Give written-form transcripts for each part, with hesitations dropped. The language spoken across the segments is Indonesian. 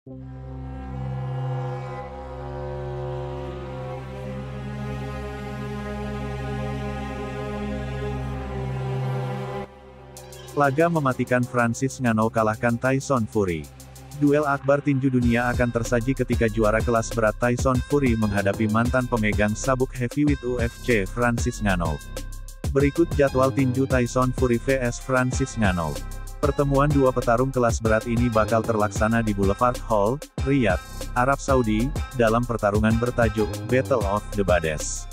Laga mematikan Francis Ngannou kalahkan Tyson Fury. Duel akbar tinju dunia akan tersaji ketika juara kelas berat Tyson Fury menghadapi mantan pemegang sabuk heavyweight UFC Francis Ngannou. Berikut jadwal tinju Tyson Fury vs Francis Ngannou. Pertemuan dua petarung kelas berat ini bakal terlaksana di Boulevard Hall, Riyadh, Arab Saudi, dalam pertarungan bertajuk Battle of the Baddest.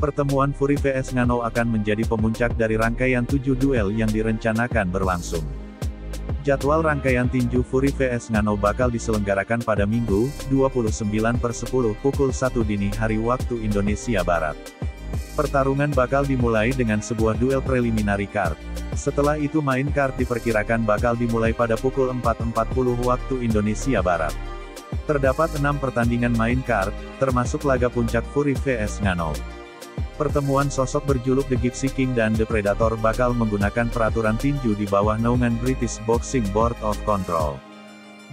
Pertemuan Fury vs Ngannou akan menjadi pemuncak dari rangkaian 7 duel yang direncanakan berlangsung. Jadwal rangkaian tinju Fury vs Ngannou bakal diselenggarakan pada Minggu, 29/10 pukul 1 dini hari waktu Indonesia Barat. Pertarungan bakal dimulai dengan sebuah duel preliminary card. Setelah itu main card diperkirakan bakal dimulai pada pukul 4.40 waktu Indonesia Barat. Terdapat 6 pertandingan main card, termasuk laga puncak Fury vs Ngannou. Pertemuan sosok berjuluk The Gypsy King dan The Predator bakal menggunakan peraturan tinju di bawah naungan British Boxing Board of Control.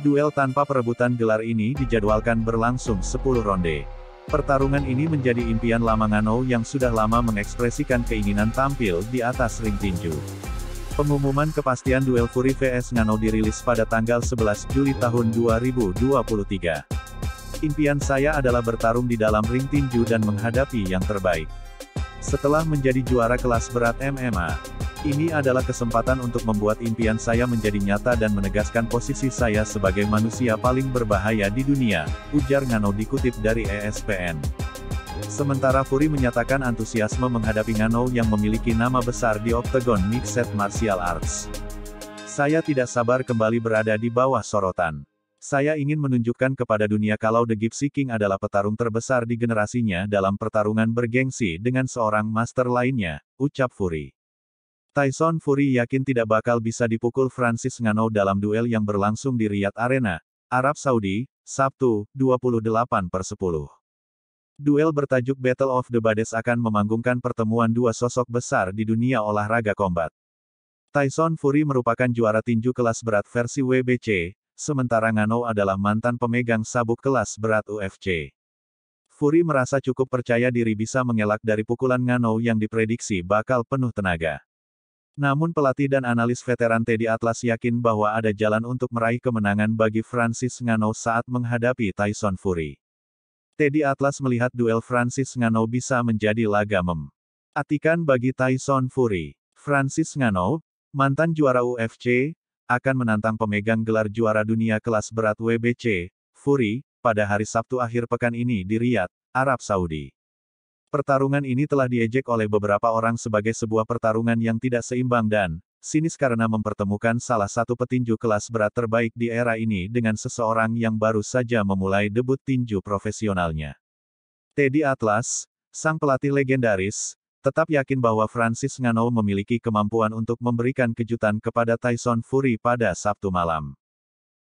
Duel tanpa perebutan gelar ini dijadwalkan berlangsung 10 ronde. Pertarungan ini menjadi impian lama Ngannou yang sudah lama mengekspresikan keinginan tampil di atas ring tinju. Pengumuman kepastian duel Fury vs Ngannou dirilis pada tanggal 11 Juli tahun 2023. Impian saya adalah bertarung di dalam ring tinju dan menghadapi yang terbaik. Setelah menjadi juara kelas berat MMA, ini adalah kesempatan untuk membuat impian saya menjadi nyata dan menegaskan posisi saya sebagai manusia paling berbahaya di dunia, ujar Ngannou dikutip dari ESPN. Sementara Fury menyatakan antusiasme menghadapi Ngannou yang memiliki nama besar di oktagon mixed martial arts. Saya tidak sabar kembali berada di bawah sorotan. Saya ingin menunjukkan kepada dunia kalau The Gypsy King adalah petarung terbesar di generasinya dalam pertarungan bergengsi dengan seorang master lainnya, ucap Fury. Tyson Fury yakin tidak bakal bisa dipukul Francis Ngannou dalam duel yang berlangsung di Riyadh Arena, Arab Saudi, Sabtu, 28/10. Duel bertajuk Battle of the Baddest akan memanggungkan pertemuan dua sosok besar di dunia olahraga kombat. Tyson Fury merupakan juara tinju kelas berat versi WBC, sementara Ngannou adalah mantan pemegang sabuk kelas berat UFC. Fury merasa cukup percaya diri bisa mengelak dari pukulan Ngannou yang diprediksi bakal penuh tenaga. Namun pelatih dan analis veteran Teddy Atlas yakin bahwa ada jalan untuk meraih kemenangan bagi Francis Ngannou saat menghadapi Tyson Fury. Teddy Atlas melihat duel Francis Ngannou bisa menjadi laga mematikan bagi Tyson Fury. Francis Ngannou, mantan juara UFC, akan menantang pemegang gelar juara dunia kelas berat WBC, Fury, pada hari Sabtu akhir pekan ini di Riyadh, Arab Saudi. Pertarungan ini telah diejek oleh beberapa orang sebagai sebuah pertarungan yang tidak seimbang dan sinis karena mempertemukan salah satu petinju kelas berat terbaik di era ini dengan seseorang yang baru saja memulai debut tinju profesionalnya. Teddy Atlas, sang pelatih legendaris, tetap yakin bahwa Francis Ngannou memiliki kemampuan untuk memberikan kejutan kepada Tyson Fury pada Sabtu malam.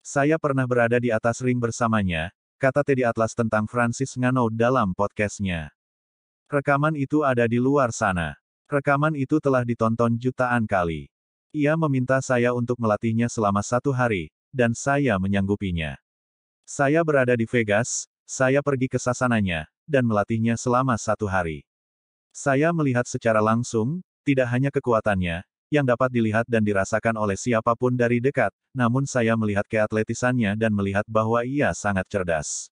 Saya pernah berada di atas ring bersamanya, kata Teddy Atlas tentang Francis Ngannou dalam podcast-nya. Rekaman itu ada di luar sana. Rekaman itu telah ditonton jutaan kali. Ia meminta saya untuk melatihnya selama 1 hari, dan saya menyanggupinya. Saya berada di Vegas, saya pergi ke sasananya, dan melatihnya selama 1 hari. Saya melihat secara langsung, tidak hanya kekuatannya, yang dapat dilihat dan dirasakan oleh siapapun dari dekat, namun saya melihat keatletisannya dan melihat bahwa ia sangat cerdas.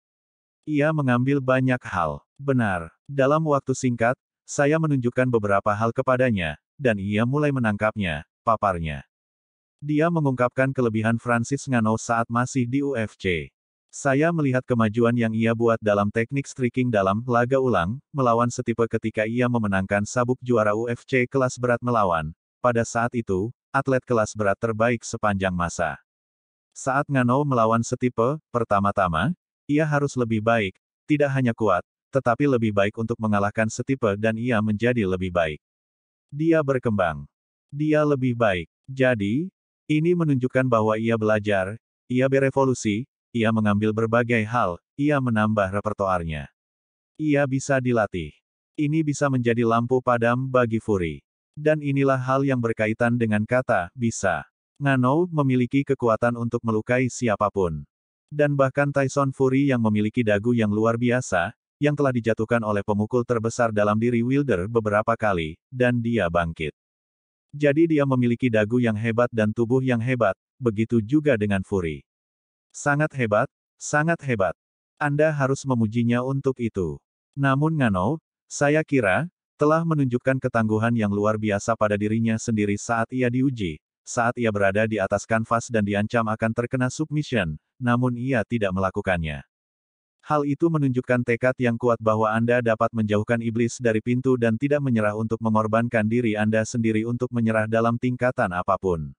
Ia mengambil banyak hal. Benar, dalam waktu singkat, saya menunjukkan beberapa hal kepadanya, dan ia mulai menangkapnya, paparnya. Dia mengungkapkan kelebihan Francis Ngannou saat masih di UFC. Saya melihat kemajuan yang ia buat dalam teknik striking dalam laga ulang, melawan setipe ketika ia memenangkan sabuk juara UFC kelas berat melawan, pada saat itu, atlet kelas berat terbaik sepanjang masa. Saat Ngannou melawan setipe, pertama-tama, ia harus lebih baik, tidak hanya kuat, tetapi lebih baik untuk mengalahkan setipe dan ia menjadi lebih baik. Dia berkembang. Dia lebih baik. Jadi, ini menunjukkan bahwa ia belajar, ia berevolusi, ia mengambil berbagai hal, ia menambah repertoarnya. Ia bisa dilatih. Ini bisa menjadi lampu padam bagi Fury. Dan inilah hal yang berkaitan dengan kata, bisa. Ngannou memiliki kekuatan untuk melukai siapapun. Dan bahkan Tyson Fury yang memiliki dagu yang luar biasa, yang telah dijatuhkan oleh pemukul terbesar dalam diri Wilder beberapa kali, dan dia bangkit. Jadi dia memiliki dagu yang hebat dan tubuh yang hebat, begitu juga dengan Fury. Sangat hebat, sangat hebat. Anda harus memujinya untuk itu. Namun Ngannou, saya kira, telah menunjukkan ketangguhan yang luar biasa pada dirinya sendiri saat ia diuji, saat ia berada di atas kanvas dan diancam akan terkena submission, namun ia tidak melakukannya. Hal itu menunjukkan tekad yang kuat bahwa Anda dapat menjauhkan iblis dari pintu dan tidak menyerah untuk mengorbankan diri Anda sendiri untuk menyerah dalam tingkatan apapun.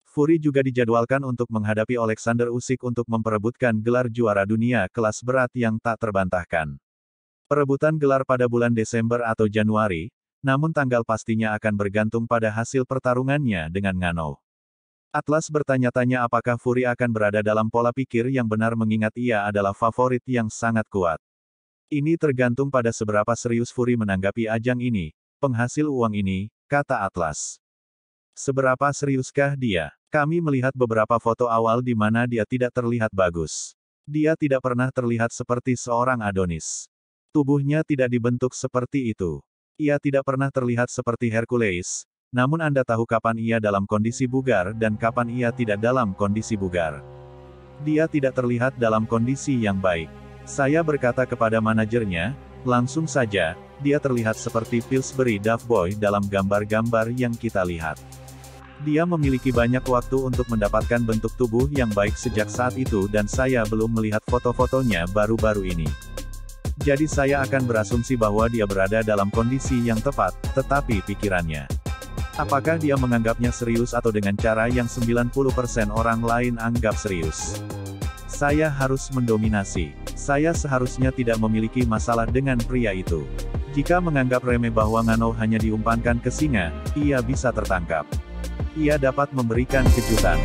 Fury juga dijadwalkan untuk menghadapi Alexander Usyk untuk memperebutkan gelar juara dunia kelas berat yang tak terbantahkan. Perebutan gelar pada bulan Desember atau Januari, namun tanggal pastinya akan bergantung pada hasil pertarungannya dengan Ngannou. Atlas bertanya-tanya apakah Fury akan berada dalam pola pikir yang benar mengingat ia adalah favorit yang sangat kuat. Ini tergantung pada seberapa serius Fury menanggapi ajang ini, penghasil uang ini, kata Atlas. Seberapa seriuskah dia? Kami melihat beberapa foto awal di mana dia tidak terlihat bagus. Dia tidak pernah terlihat seperti seorang Adonis. Tubuhnya tidak dibentuk seperti itu. Ia tidak pernah terlihat seperti Hercules. Namun Anda tahu kapan ia dalam kondisi bugar dan kapan ia tidak dalam kondisi bugar. Dia tidak terlihat dalam kondisi yang baik. Saya berkata kepada manajernya, langsung saja, dia terlihat seperti Pillsbury Doughboy dalam gambar-gambar yang kita lihat. Dia memiliki banyak waktu untuk mendapatkan bentuk tubuh yang baik sejak saat itu dan saya belum melihat foto-fotonya baru-baru ini. Jadi saya akan berasumsi bahwa dia berada dalam kondisi yang tepat, tetapi pikirannya. Apakah dia menganggapnya serius atau dengan cara yang 90% orang lain anggap serius? Saya harus mendominasi. Saya seharusnya tidak memiliki masalah dengan pria itu. Jika menganggap remeh bahwa Ngannou hanya diumpankan ke singa, ia bisa tertangkap. Ia dapat memberikan kejutan.